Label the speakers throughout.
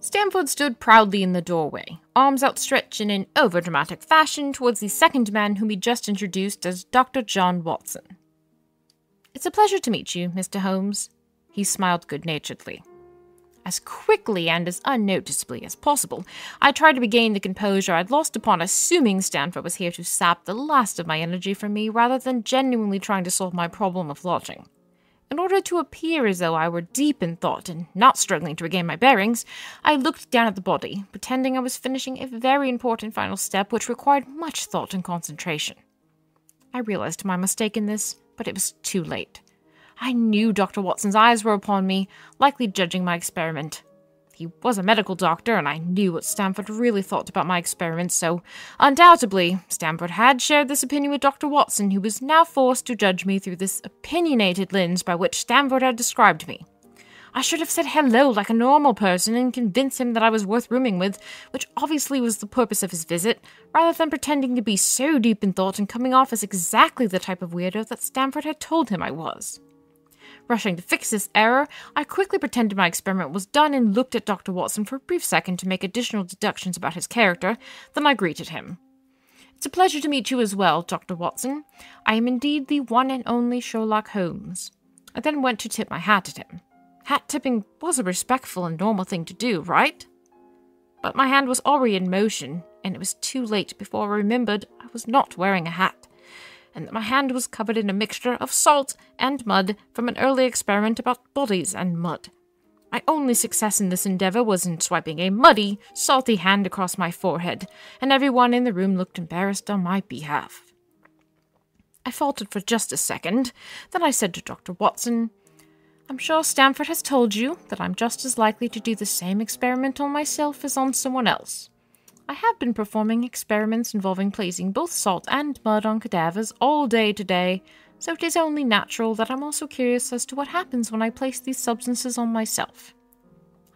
Speaker 1: Stamford stood proudly in the doorway, arms outstretched in an overdramatic fashion towards the second man whom he just introduced as Dr. John Watson. "It's a pleasure to meet you, Mr. Holmes." He smiled good-naturedly. As quickly and as unnoticeably as possible, I tried to regain the composure I'd lost upon assuming Stamford was here to sap the last of my energy from me rather than genuinely trying to solve my problem of lodging. In order to appear as though I were deep in thought and not struggling to regain my bearings, I looked down at the body, pretending I was finishing a very important final step which required much thought and concentration. I realized my mistake in this, but it was too late. I knew Dr. Watson's eyes were upon me, likely judging my experiment. He was a medical doctor, and I knew what Stamford really thought about my experiments, so undoubtedly Stamford had shared this opinion with Dr. Watson, who was now forced to judge me through this opinionated lens by which Stamford had described me. I should have said hello like a normal person and convinced him that I was worth rooming with, which obviously was the purpose of his visit, rather than pretending to be so deep in thought and coming off as exactly the type of weirdo that Stamford had told him I was. Rushing to fix this error, I quickly pretended my experiment was done and looked at Dr. Watson for a brief second to make additional deductions about his character, then I greeted him. "It's a pleasure to meet you as well, Dr. Watson. I am indeed the one and only Sherlock Holmes." I then went to tip my hat at him. Hat-tipping was a respectful and normal thing to do, right? But my hand was already in motion, and it was too late before I remembered I was not wearing a hat, and that my hand was covered in a mixture of salt and mud from an early experiment about bodies and mud. My only success in this endeavor was in swiping a muddy, salty hand across my forehead, and everyone in the room looked embarrassed on my behalf. I faltered for just a second, then I said to Dr. Watson, "I'm sure Stamford has told you that I'm just as likely to do the same experiment on myself as on someone else. I have been performing experiments involving placing both salt and mud on cadavers all day today, so it is only natural that I'm also curious as to what happens when I place these substances on myself."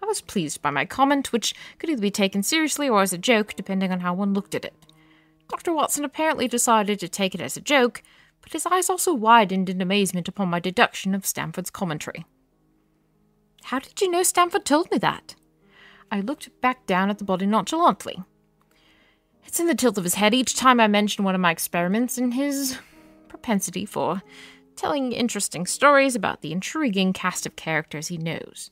Speaker 1: I was pleased by my comment, which could either be taken seriously or as a joke, depending on how one looked at it. Dr. Watson apparently decided to take it as a joke, but his eyes also widened in amazement upon my deduction of Stamford's commentary. "How did you know Stamford told me that?" I looked back down at the body nonchalantly. It's in the tilt of his head each time I mention one of my experiments, and his propensity for telling interesting stories about the intriguing cast of characters he knows,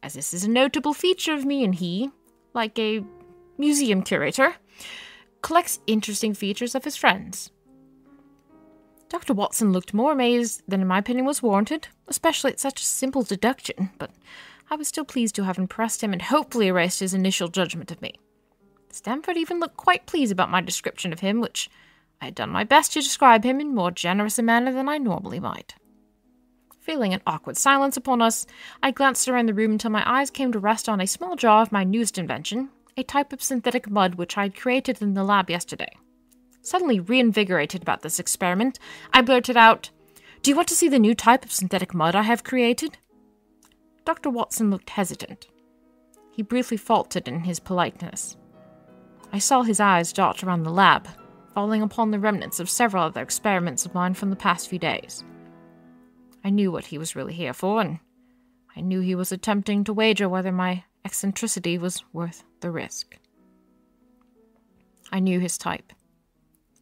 Speaker 1: as this is a notable feature of me, and he, like a museum curator, collects interesting features of his friends. Dr. Watson looked more amazed than in my opinion was warranted, especially at such a simple deduction, but I was still pleased to have impressed him and hopefully erased his initial judgment of me. Stamford even looked quite pleased about my description of him, which I had done my best to describe him in more generous a manner than I normally might. Feeling an awkward silence upon us, I glanced around the room until my eyes came to rest on a small jar of my newest invention, a type of synthetic mud which I had created in the lab yesterday. Suddenly reinvigorated about this experiment, I blurted out, "Do you want to see the new type of synthetic mud I have created?" Dr. Watson looked hesitant. He briefly faltered in his politeness. I saw his eyes dart around the lab, falling upon the remnants of several other experiments of mine from the past few days. I knew what he was really here for, and I knew he was attempting to wager whether my eccentricity was worth the risk. I knew his type.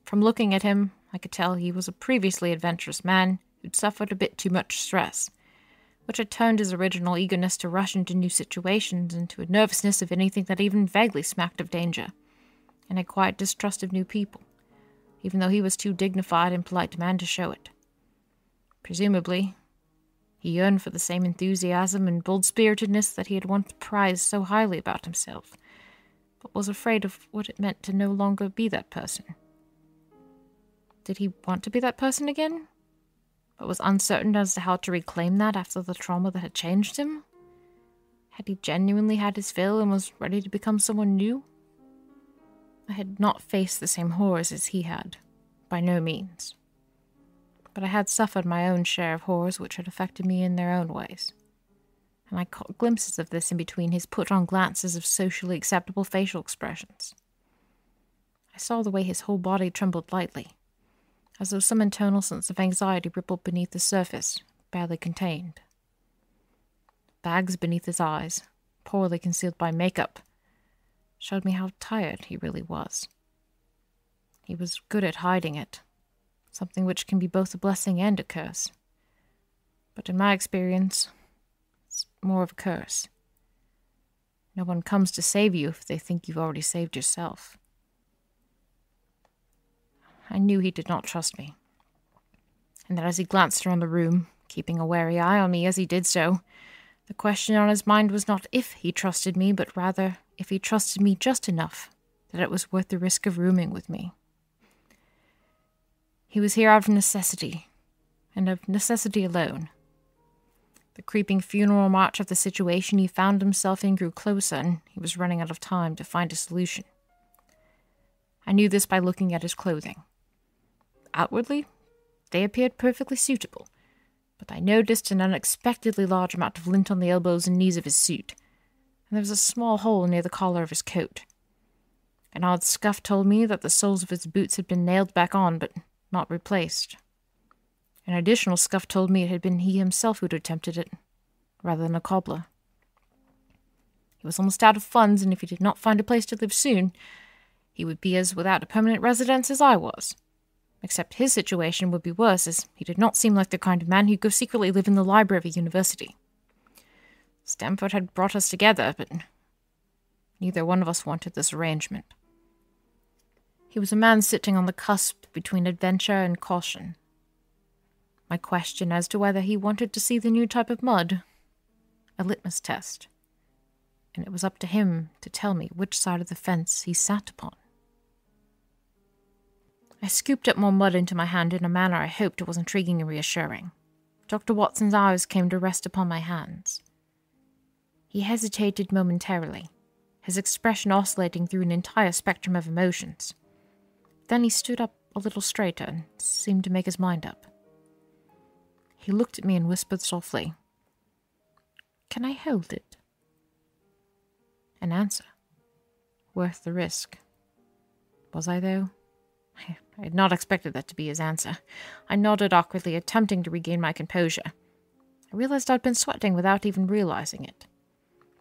Speaker 1: From looking at him, I could tell he was a previously adventurous man who'd suffered a bit too much stress, which had turned his original eagerness to rush into new situations into a nervousness of anything that even vaguely smacked of danger, and a quiet distrust of new people, even though he was too dignified and polite man to show it. Presumably, he yearned for the same enthusiasm and bold-spiritedness that he had once prized so highly about himself, but was afraid of what it meant to no longer be that person. Did he want to be that person again? But was uncertain as to how to reclaim that after the trauma that had changed him? Had he genuinely had his fill and was ready to become someone new? I had not faced the same horrors as he had, by no means. But I had suffered my own share of horrors which had affected me in their own ways, and I caught glimpses of this in between his put-on glances of socially acceptable facial expressions. I saw the way his whole body trembled lightly, as though some internal sense of anxiety rippled beneath the surface, barely contained. Bags beneath his eyes, poorly concealed by makeup, showed me how tired he really was. He was good at hiding it, something which can be both a blessing and a curse. But in my experience, it's more of a curse. No one comes to save you if they think you've already saved yourself. I knew he did not trust me, and that as he glanced around the room, keeping a wary eye on me as he did so, the question on his mind was not if he trusted me, but rather if he trusted me just enough that it was worth the risk of rooming with me. He was here out of necessity, and of necessity alone. The creeping funeral march of the situation he found himself in grew closer, and he was running out of time to find a solution. I knew this by looking at his clothing. Outwardly, they appeared perfectly suitable, but I noticed an unexpectedly large amount of lint on the elbows and knees of his suit, and there was a small hole near the collar of his coat. An odd scuff told me that the soles of his boots had been nailed back on, but not replaced. An additional scuff told me it had been he himself who'd attempted it, rather than a cobbler. He was almost out of funds, and if he did not find a place to live soon, he would be as without a permanent residence as I was. Except his situation would be worse, as he did not seem like the kind of man who'd go secretly live in the library of a university. Stamford had brought us together, but neither one of us wanted this arrangement. He was a man sitting on the cusp between adventure and caution. My question as to whether he wanted to see the new type of mud, a litmus test, and it was up to him to tell me which side of the fence he sat upon. I scooped up more mud into my hand in a manner I hoped was intriguing and reassuring. Dr. Watson's eyes came to rest upon my hands. He hesitated momentarily, his expression oscillating through an entire spectrum of emotions. Then he stood up a little straighter and seemed to make his mind up. He looked at me and whispered softly, "Can I hold it?" An answer. Worth the risk. Was I, though? I had not expected that to be his answer. I nodded awkwardly, attempting to regain my composure. I realized I'd been sweating without even realizing it.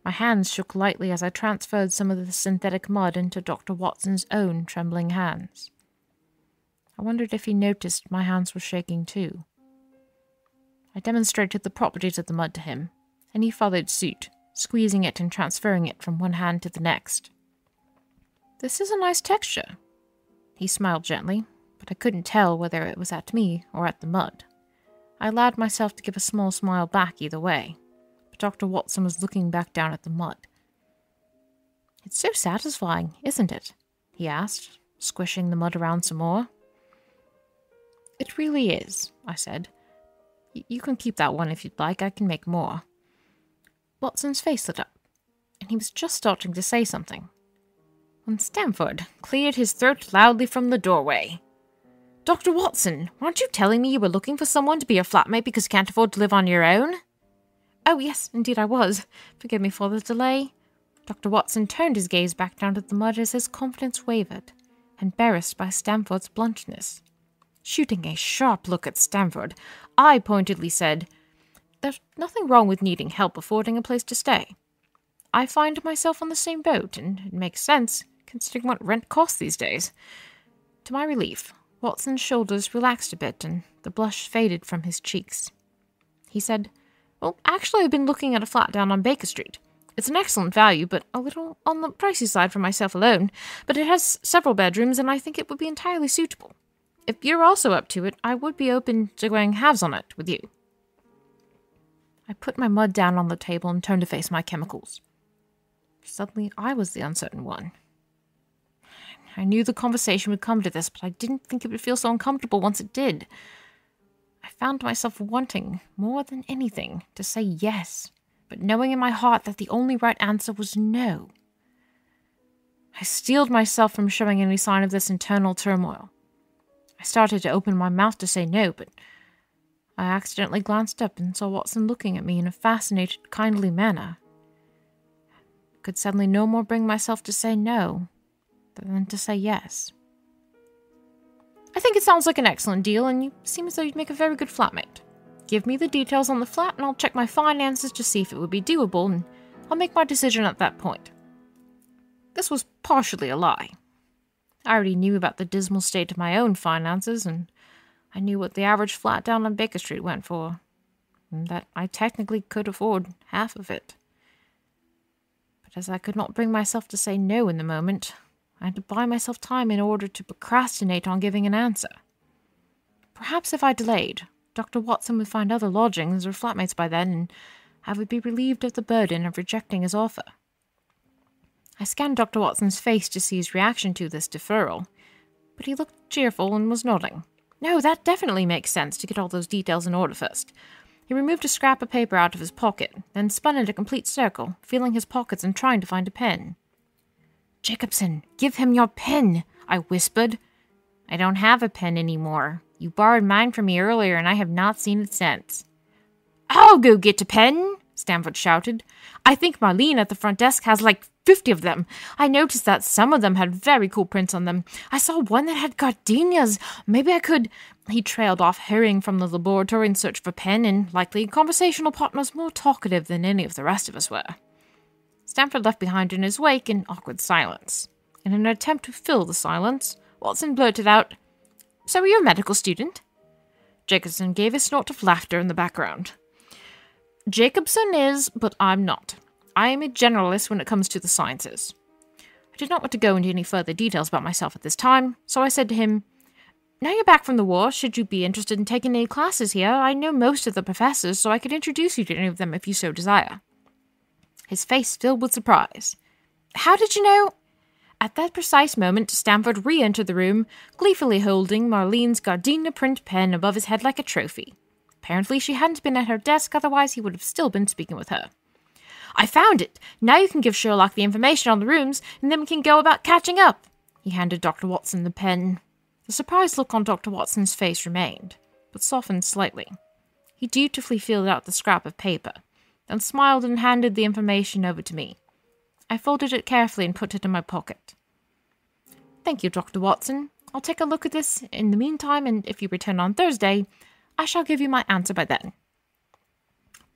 Speaker 1: My hands shook lightly as I transferred some of the synthetic mud into Dr. Watson's own trembling hands. I wondered if he noticed my hands were shaking too. I demonstrated the properties of the mud to him, and he followed suit, squeezing it and transferring it from one hand to the next. "This is a nice texture," he smiled gently, but I couldn't tell whether it was at me or at the mud. I allowed myself to give a small smile back either way, but Dr. Watson was looking back down at the mud. "It's so satisfying, isn't it?" he asked, squishing the mud around some more. "It really is," I said. You can keep that one if you'd like, I can make more." Watson's face lit up, and he was just starting to say something when Stamford cleared his throat loudly from the doorway. "Dr. Watson, weren't you telling me you were looking for someone to be your flatmate because you can't afford to live on your own?" "Oh, yes, indeed I was. Forgive me for the delay." Dr. Watson turned his gaze back down at the mud as his confidence wavered, embarrassed by Stamford's bluntness. Shooting a sharp look at Stamford, I pointedly said, "There's nothing wrong with needing help affording a place to stay. I find myself on the same boat, and it makes sense, considering what rent costs these days." To my relief, Watson's shoulders relaxed a bit, and the blush faded from his cheeks. He said, "Well, actually I've been looking at a flat down on Baker Street. It's an excellent value, but a little on the pricey side for myself alone, but it has several bedrooms, and I think it would be entirely suitable. If you're also up to it, I would be open to going halves on it with you." I put my mud down on the table and turned to face my chemicals. Suddenly, I was the uncertain one. I knew the conversation would come to this, but I didn't think it would feel so uncomfortable once it did. I found myself wanting, more than anything, to say yes, but knowing in my heart that the only right answer was no. I steeled myself from showing any sign of this internal turmoil. I started to open my mouth to say no, but I accidentally glanced up and saw Watson looking at me in a fascinated, kindly manner. I could suddenly no more bring myself to say no than to say yes. "I think it sounds like an excellent deal, and you seem as though you'd make a very good flatmate. Give me the details on the flat, and I'll check my finances to see if it would be doable, and I'll make my decision at that point. This was partially a lie. I already knew about the dismal state of my own finances, and I knew what the average flat down on Baker Street went for, and that I technically could afford half of it. But as I could not bring myself to say no in the moment, I had to buy myself time in order to procrastinate on giving an answer. Perhaps if I delayed, Dr. Watson would find other lodgings or flatmates by then, and I would be relieved of the burden of rejecting his offer. I scanned Dr. Watson's face to see his reaction to this deferral, but he looked cheerful and was nodding. No, that definitely makes sense to get all those details in order first. He removed a scrap of paper out of his pocket, then spun in a complete circle, feeling his pockets and trying to find a pen. "Jacobson, give him your pen," I whispered. "I don't have a pen anymore. You borrowed mine from me earlier, and I have not seen it since." "I'll go get a pen," Stamford shouted. "I think Marlene at the front desk has like 50 of them. I noticed that some of them had very cool prints on them. I saw one that had gardenias. Maybe I could—" He trailed off, hurrying from the laboratory in search of a pen, and likely conversational partners more talkative than any of the rest of us were. Stamford left behind in his wake an awkward silence. In an attempt to fill the silence, Watson blurted out, "So are you a medical student?" Jacobson gave a snort of laughter in the background. "Jacobson is, but I'm not. I am a generalist when it comes to the sciences." I did not want to go into any further details about myself at this time, so I said to him, "Now you're back from the war, should you be interested in taking any classes here? I know most of the professors, so I could introduce you to any of them if you so desire." His face filled with surprise. "How did you know—" At that precise moment, Stamford re-entered the room, gleefully holding Marlene's gardenia print pen above his head like a trophy. Apparently she hadn't been at her desk, otherwise he would have still been speaking with her. "I found it! Now you can give Sherlock the information on the rooms, and then we can go about catching up." He handed Dr. Watson the pen. The surprised look on Dr. Watson's face remained, but softened slightly. He dutifully filled out the scrap of paper, then smiled and handed the information over to me. I folded it carefully and put it in my pocket. "Thank you, Dr. Watson. I'll take a look at this in the meantime, and if you return on Thursday, I shall give you my answer by then."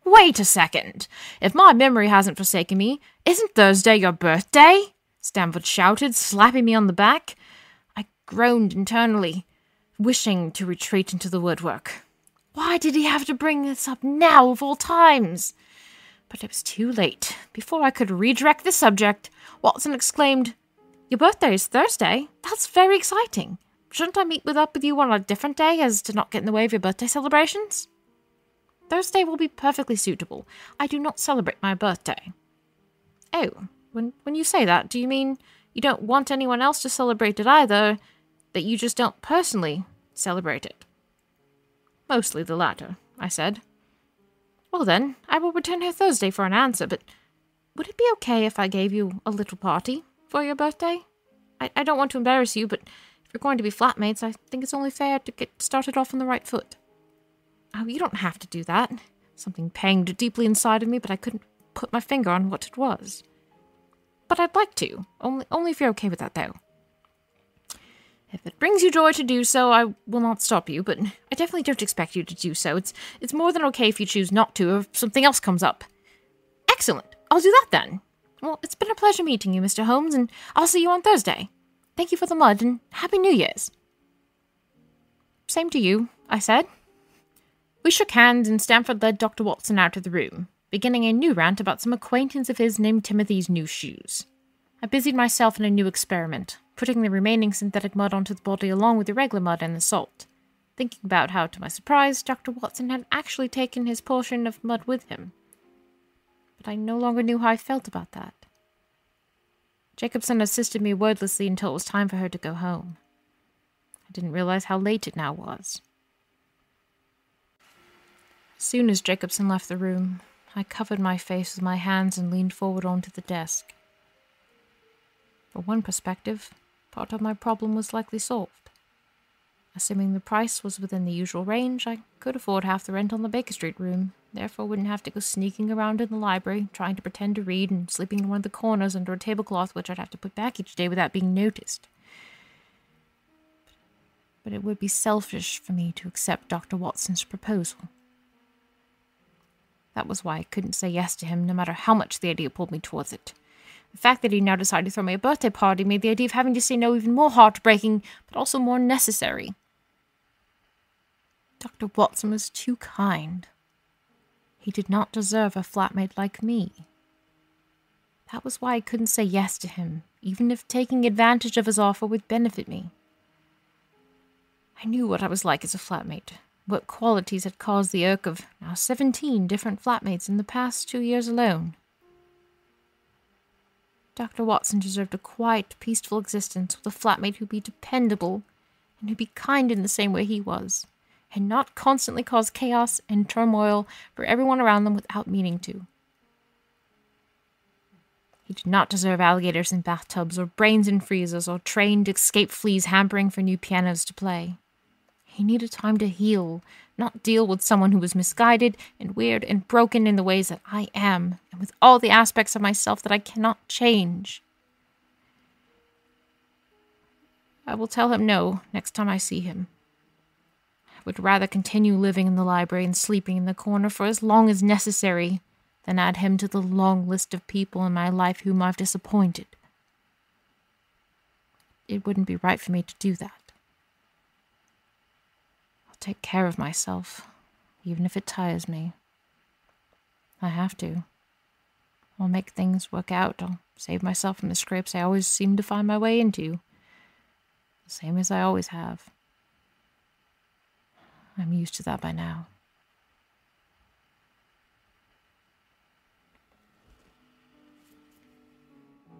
Speaker 1: "Wait a second. If my memory hasn't forsaken me, isn't Thursday your birthday?" Stamford shouted, slapping me on the back. I groaned internally, wishing to retreat into the woodwork. Why did he have to bring this up now of all times? But it was too late. Before I could redirect the subject, Watson exclaimed, "Your birthday is Thursday? That's very exciting. Shouldn't I meet up with you on a different day as to not get in the way of your birthday celebrations?" "Thursday will be perfectly suitable. I do not celebrate my birthday." "Oh, when you say that, do you mean you don't want anyone else to celebrate it either, that you just don't personally celebrate it?" "Mostly the latter," I said. "Well then, I will return here Thursday for an answer, but would it be okay if I gave you a little party for your birthday? I don't want to embarrass you, but if you're going to be flatmates, I think it's only fair to get started off on the right foot." "Oh, you don't have to do that." Something panged deeply inside of me, but I couldn't put my finger on what it was. "But I'd like to, only if you're okay with that, though." "If it brings you joy to do so, I will not stop you, but I definitely don't expect you to do so. It's more than okay if you choose not to, or if something else comes up." "Excellent. I'll do that then. Well, it's been a pleasure meeting you, Mr. Holmes, and I'll see you on Thursday. Thank you for the mud, and Happy New Year's." "Same to you," I said. We shook hands, and Stamford led Dr. Watson out of the room, beginning a new rant about some acquaintance of his named Timothy's new shoes. I busied myself in a new experiment, putting the remaining synthetic mud onto the body along with the regular mud and the salt, thinking about how, to my surprise, Dr. Watson had actually taken his portion of mud with him. But I no longer knew how I felt about that. Jacobson assisted me wordlessly until it was time for her to go home. I didn't realize how late it now was. As soon as Jacobson left the room, I covered my face with my hands and leaned forward onto the desk. From one perspective, part of my problem was likely solved. Assuming the price was within the usual range, I could afford half the rent on the Baker Street room, therefore wouldn't have to go sneaking around in the library, trying to pretend to read and sleeping in one of the corners under a tablecloth which I'd have to put back each day without being noticed. But it would be selfish for me to accept Dr. Watson's proposal. That was why I couldn't say yes to him, no matter how much the idea pulled me towards it. The fact that he now decided to throw me a birthday party made the idea of having to say no even more heartbreaking, but also more necessary. Dr. Watson was too kind. He did not deserve a flatmate like me. That was why I couldn't say yes to him, even if taking advantage of his offer would benefit me. I knew what I was like as a flatmate, what qualities had caused the irk of now 17 different flatmates in the past 2 years alone. Dr. Watson deserved a quiet, peaceful existence with a flatmate who'd be dependable and who'd be kind in the same way he was, and not constantly cause chaos and turmoil for everyone around them without meaning to. He did not deserve alligators in bathtubs or brains in freezers or trained escape fleas hampering for new pianos to play. He needed time to heal, not deal with someone who was misguided and weird and broken in the ways that I am, and with all the aspects of myself that I cannot change. I will tell him no next time I see him. I would rather continue living in the library and sleeping in the corner for as long as necessary than add him to the long list of people in my life whom I've disappointed. It wouldn't be right for me to do that. Take care of myself, even if it tires me. I have to. I'll make things work out. I'll save myself from the scrapes I always seem to find my way into. The same as I always have. I'm used to that by now.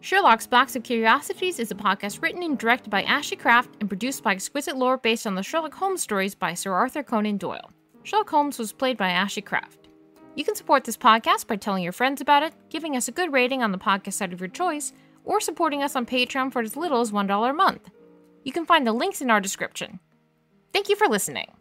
Speaker 2: Sherlock's Box of Curiosities is a podcast written and directed by Ashlee Craft and produced by Exquisite Lore based on the Sherlock Holmes stories by Sir Arthur Conan Doyle. Sherlock Holmes was played by Ashlee Craft. You can support this podcast by telling your friends about it, giving us a good rating on the podcast site of your choice, or supporting us on Patreon for as little as $1 a month. You can find the links in our description. Thank you for listening.